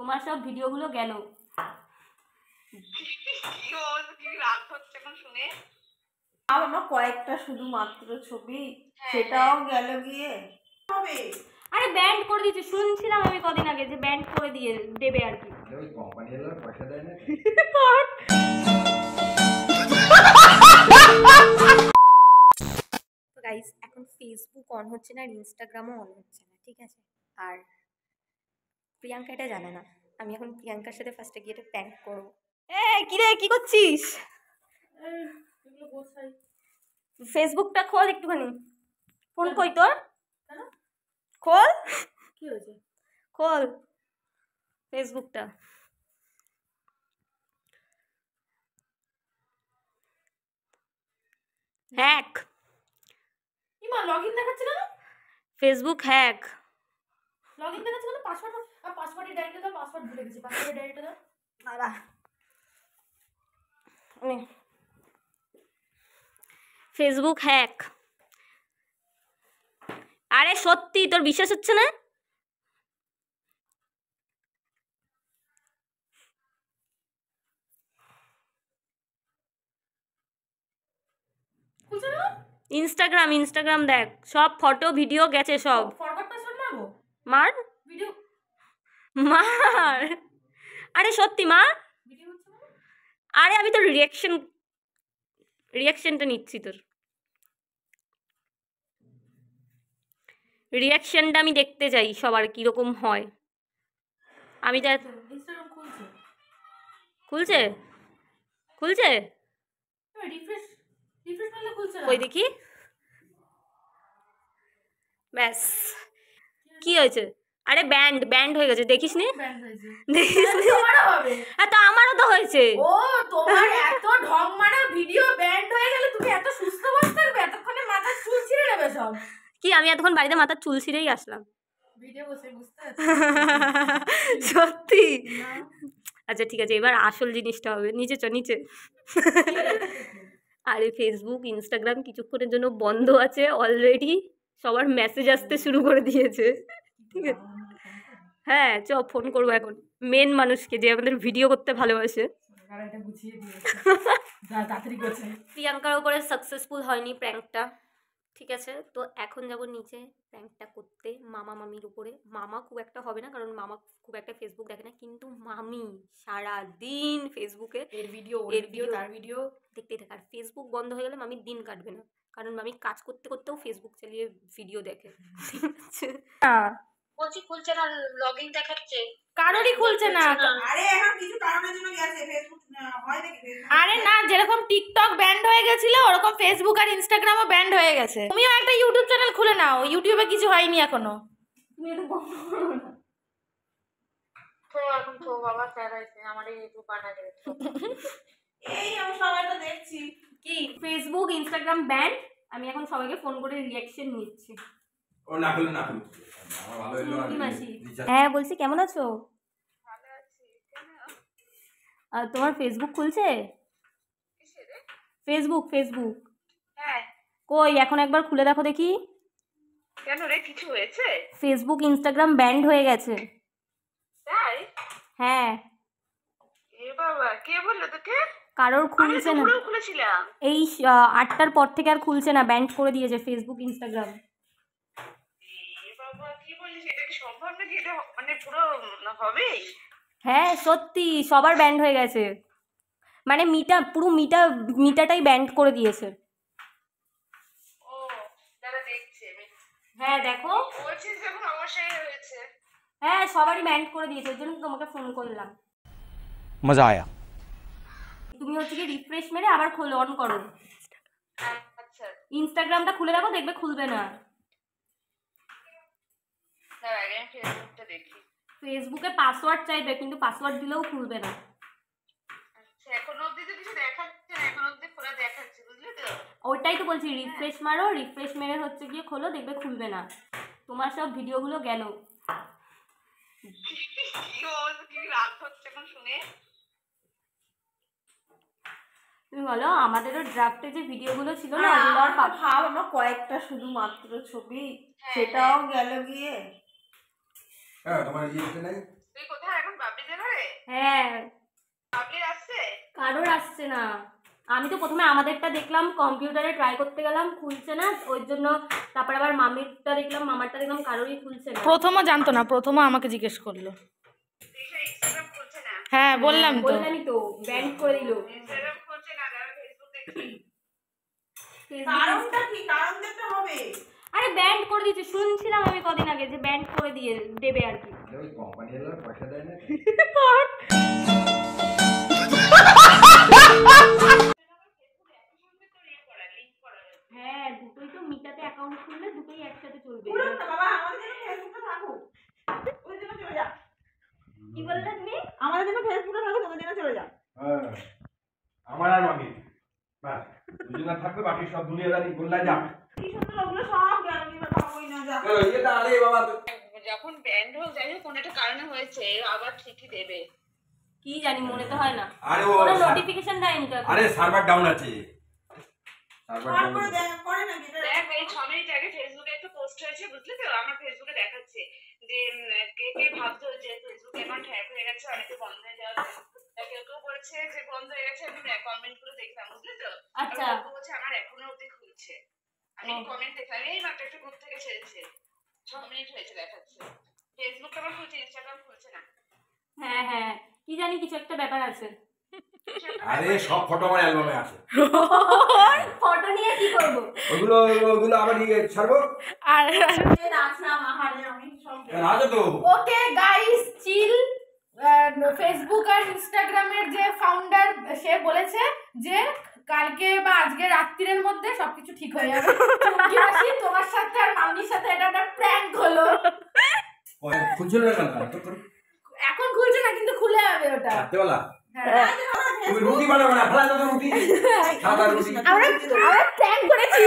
তোমার সব ভিডিওগুলো গেল। আমার কয়েকটা শুধুমাত্র ছবি, সেটাও গেল গিয়ে। আরে ব্যান্ড করে দিয়েছে, শুনছিলাম আমি কদিন আগে যে ব্যান্ড করে দিয়ে দেবে আর কি। ওই কোম্পানিওয়ালা পয়সা দেয় না। তো গাইস, এখন ফেসবুক অন হচ্ছে না আর ইনস্টাগ্রামও অন হচ্ছে না, ঠিক আছে? আর প্রিয়াঙ্কা এটা জানে না। আমি এখন প্রিয়াঙ্কার সাথে ফার্স্টে গিয়ে একটা প্র্যাঙ্ক করবো। কি রে, কি করছিস? ফেসবুকটা খোল একটুখানি। ফোন কই তোর? খোল। কি হয়েছে? খোল ফেসবুকটা। হ্যাক। ইমা লগইন দেখাচ্ছে কেন? Facebook hack. লগইন দেখাচ্ছে কেন? পাসওয়ার্ডের ডাইরেক্ট দাও, পাসওয়ার্ড ভুলে গেছি। পাসওয়ার্ডের ডাইরেক্ট দাও। আরা ফেসবুক হ্যাক। আরে সত্যি, তোর বিশ্বাস হচ্ছে না? ইনস্টাগ্রাম দেখ, সব ফটো ভিডিও গেছে সব। ফরওয়ার্ড পাসওয়ার্ড মারবো? মার ভিডিও মার। আরে সত্যি মার। ভিডিও হচ্ছে না? আরে আমি তোর রিয়াকশনটা নিচ্ছি, তোর রিয়াকশনটা আমি দেখতে চাই সবার কিরকম হয়। আমি তো ইনস্টাগ্রাম খুলছে। খুলছে খুলছে রিফ্রেশ মারলে খুলছে না। কই দেখি। ব্যাস, কি হয়েছে? আরে ব্যান্ড হয়ে গেছে, দেখিস নি? ব্যান্ড হয়েছে। দেখিস নি? তোমারও হবে। হ্যাঁ তো আমারও তো হয়েছে। ও, তোমার এত ঢং মারা ভিডিও ব্যান্ড হয়ে গেলে তুমি এত সুস্থ বসে থাকবে? এতক্ষণে মাথার চুল ছিঁড়ে নেবে সব। কি, আমি এতক্ষণ বাড়িতে মাথার চুল ছিঁড়েই আসলাম। ভিডিও বসে বুঝতে সত্যি? না। আচ্ছা ঠিক আছে, এবার আসল জিনিসটা হবে। নিচে নিচে। আরে ফেসবুক ইনস্টাগ্রাম কিছুক্ষণের জন্য বন্ধ আছে অলরেডি, সবার মেসেজ আসতে শুরু করে দিয়েছে, ঠিক আছে? হ্যাঁ চ, ফোন করবো এখন মেন মানুষকে, যে আমাদের ভিডিও করতে ভালোবাসে। প্রিয়াঙ্কার ওপরে সাকসেসফুল হয়নি প্র্যাঙ্কটা, ঠিক আছে? তো এখন যাব নিচে প্র্যাঙ্কটা করতে মামা মামির উপরে। মামা খুব একটা হবে না, কারণ মামা খুব একটা ফেসবুক দেখে না, কিন্তু মামি সারা দিন ফেসবুকে এর ভিডিও তার ভিডিও দেখতেই থাকে। আর ফেসবুক বন্ধ হয়ে গেলে মামির দিন কাটবে না, কারণ মামি কাজ করতে করতেও ফেসবুক চালিয়ে ভিডিও দেখে। বলছি খুলছে না, লগইন দেখাচ্ছে। কারোরই খুলছে না। আরে এখন কিছু কারণের জন্য গেছে ফেসবুক হয় নাকি? আরে না, যেরকম টিকটক ব্যান্ড হয়ে গেছিল ওরকম ফেসবুক আর ইনস্টাগ্রামও ব্যান্ড হয়ে গেছে। তুমিও একটা ইউটিউব চ্যানেল খুলে নাও, ইউটিউবে কিছু হয়নি এখনো। তুমি এটা বন্ধ করো না। তো এখন তো বাবা চালাইছে আমার এই ইউটিউব বানাতে। এই আমি সবাইটা দেখছি। কি ফেসবুক ইনস্টাগ্রাম ব্যান্ড? আমি এখন সবাইকে ফোন করে রিয়াকশন নিচ্ছি। ও না খুলে আমার ভালো হলো। কি মাসি? হ্যাঁ বলছি, কেমন আছো? ভালো আছি। আর তোমার ফেসবুক খুলছে? ফেসবুক হ্যাঁ। কই এখন একবার খুলে দেখো দেখি। কেন রে, কিছু হয়েছে? ফেসবুক ইনস্টাগ্রাম ব্যান্ড হয়ে গেছে। তাই? হ্যাঁ। এ বাবা, কে বললো তোকে? কারোর খুলছে না, পুরো খুলেছিলাম। এই 8টার পর থেকে আর খুলছে না, ব্যান্ড করে দিয়েছে ফেসবুক ইনস্টাগ্রাম। এ বাবা, কি বলিস? এটা কি সম্ভব নাকি? এটা মানে পুরো হবে? হ্যাঁ সত্যি, সবার ব্যান্ড হয়ে গেছে, মানে পুরো মিটাটাই ব্যান্ড করে দিয়েছে। ও, দাঁড়া দেখছি আমি। হ্যাঁ দেখো। বলছিস যখন অবশ্যই হয়েছে। হ্যাঁ সবারই ব্যান্ড করে দিয়েছে, ওই জন্য তোমাকে ফোন করলাম। मजा आया। তুমি হচ্ছে কি রিফ্রেশ মেরে আবার খোলো, অন করো আচ্ছা, ইনস্টাগ্রামটা, খুলে দেখো, দেখবে খুলবে না। দাঁড়া আগে আমি ফেসবুকটা দেখি। ফেসবুকে পাসওয়ার্ড চাইবে, কিন্তু পাসওয়ার্ড দিলেও খুলবে না। আচ্ছা, এখন অবধি তো কিছু দেখাচ্ছে না, এখন অবধি খোলা দেখাচ্ছে, বুঝলি তো? ওইটাই তো বলছি, রিফ্রেশ মারো, রিফ্রেশ মেরে হচ্ছে গিয়ে খোলো, দেখবে খুলবে না। তোমার সব ভিডিওগুলো গেল। কি রাগ হচ্ছে এখন শুনে। তুমি বলো, আমাদেরও ড্রাফটে যে ভিডিওগুলো ছিল না, ওগুলো আর ভাব আমার কয়েকটা শুধুমাত্র ছবি, সেটাও গেল গিয়ে। হ্যাঁ তোমার ইয়ে নাই? তুই কোথায় এখন? বাবরি ঘুরে ঘুরে হ্যাঁ, আপনি আসছে? কারোর আসছে না। আমি তো প্রথমে আমাদেরটা দেখলাম, কম্পিউটারে ট্রাই করতে গেলাম, খুলছে না, ওই জন্য তারপর আবার মামিরটা দেখলাম, মামারটা দেখলাম, কারোরই খুলছে না। প্রথমও জানতো না, প্রথমও আমাকে জিজ্ঞেস করলো। দেখে ইনস্টাগ্রাম খুলছে না। হ্যাঁ বললাম তো। বললামই তো, ব্যান্ড করে দিল। ইনস্টাগ্রাম খুলছে না, যারা ফেসবুক দেখছি। কারণটা কি? কারণ দেখতে হবে। আরে ব্যান্ড করে দিয়েছে, শুনছিলাম আমি কদিন আগে যে ব্যান্ড করে দিয়ে দেবে আর কি। আরে ওই কোম্পানি এলো পয়সা দেয় না হ্যাঁ, দুটোই তো মিটাতে অ্যাকাউন্ট খুললে দুটোই একসাথে চলবে। পুরো না বাবা, আমাদের জন্য ফেসবুকটা থাকুক। ওদের জন্য চলে যা। কি বললে তুমি? আমাদের জন্য ফেসবুকটা থাকুক, তোদের জন্য চলে যা। হ্যাঁ আমার আর মামি বাস দুজনা থাকবে, বাকি সব দুনিয়াদারি গোল্লায় যাক। কি সুন্দর ওগুলো সব গেল, নিয়ে পাবোই না যা। চলো এটা আরে বাবা যখন ব্যান্ড হোক, যাই হোক, কোনো একটা কারণে হয়েছে, আবার ঠিকই দেবে। কি জানি, মনে তো হয় না। আরে ও কোনো নোটিফিকেশন দেয়নি তো এখন। আরে সার্ভার ডাউন আছে। সার্ভার আর ডাউন করে দেখ, করে নাকি এটা? দেখ, এই 6 মিনিট আগে ফেসবুকে একটা পোস্ট হয়েছে, বুঝলি তো? আমার ফেসবুকে দেখাচ্ছে যে কে কে ভাবছো যে ফেসবুক অ্যাকাউন্ট হ্যাক হয়ে গেছে, অনেকে বন্ধ হয়ে যাওয়া, কেউ কেউ বলছে যে বন্ধ হয়ে গেছে। আমি কমেন্ট গুলো দেখলাম, বুঝলি তো? আচ্ছা। আর কেউ বলছে আমার এখনো অব্দি খুলছে। আমি কমেন্ট দেখলাম, এই মাত্র একটা গ্রুপ থেকে ছেড়েছে, 6 মিনিট হয়েছে দেখাচ্ছে। ফেসবুক আবার খুলছে, ইনস্টাগ্রাম খুলছে না। হ্যাঁ হ্যাঁ, কি জানি কিছু একটা ব্যাপার আছে। আরে সব ফটো আমার অ্যালবামে আছে। ফটো নিয়ে কি করব? ওগুলো ওগুলো আবার ছাড়বো। আর এ নাচলাম, আহারে আমি সব আছে তো। ওকে গাইস, চিল। ফেসবুক আর ইনস্টাগ্রামের যে ফাউন্ডার, সে বলেছে যে কালকে বা আজকে রাত্রির মধ্যে সবকিছু ঠিক হয়ে যাবে। চুমকি মাসি, তোমার সাথে আর মাম্মির সাথে এটা একটা প্র্যাঙ্ক হলো। খুলছিল না কেন? এখন খুলছে না, কিন্তু খুলে যাবে ওটা। রাত্রেবেলা হ্যাঁ। তুমি রুটি বানাবে না, ফেলা দাও তো রুটি। সাদা রুটি। আমরা প্র্যাঙ্ক করেছি।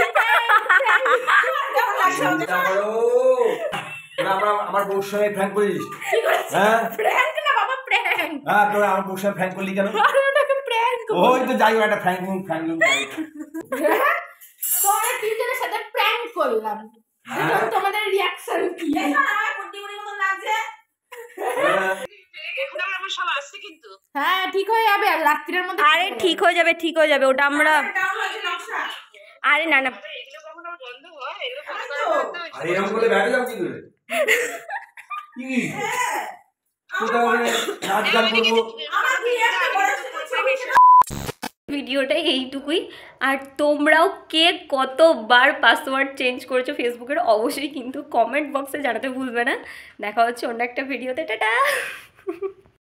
চিন্তা করো। তোরা আমার বউর সঙ্গে ফ্যান করিস? হ্যাঁ প্র্যাঙ্ক না বাবা, প্র্যাঙ্ক। হ্যাঁ, তোরা আমার বউর সঙ্গে ফ্যান করলি কেন? ওটাকে প্র্যাঙ্ক। ওই তো যাই একটা ফ্যান তোমাদের তিনজনের সাথে প্র্যাঙ্ক করলাম। দেখো তোমাদের রিঅ্যাকশন কি। দেখো না, আমার কুটি কুটি মতো লাগছে। এখন আবার আমার সব আসছে কিন্তু। হ্যাঁ, ঠিক হয়ে যাবে আর রাত্রির মধ্যে। আরে ঠিক হয়ে যাবে, ঠিক হয়ে যাবে, ওটা আমরা। ডাউন হয়েছে নকশা। আরে না না, এগুলো কখনো বন্ধ হয়? এগুলো বন্ধ তো। করা বন্ধ হয়েছে। আরে এরকম করে ব্যাটে যাও কি করে? কি হ্যাঁ। কোথাও নাচ গান করবো? আমার কি একটা বড় ছবি ছিল। ভিডিওটা এইটুকুই। আর তোমরাও কে কতবার পাসওয়ার্ড চেঞ্জ করেছো ফেসবুকের, অবশ্যই কিন্তু কমেন্ট বক্সে জানাতে ভুলবে না। দেখা হচ্ছে অন্য একটা ভিডিওতে। টাটা।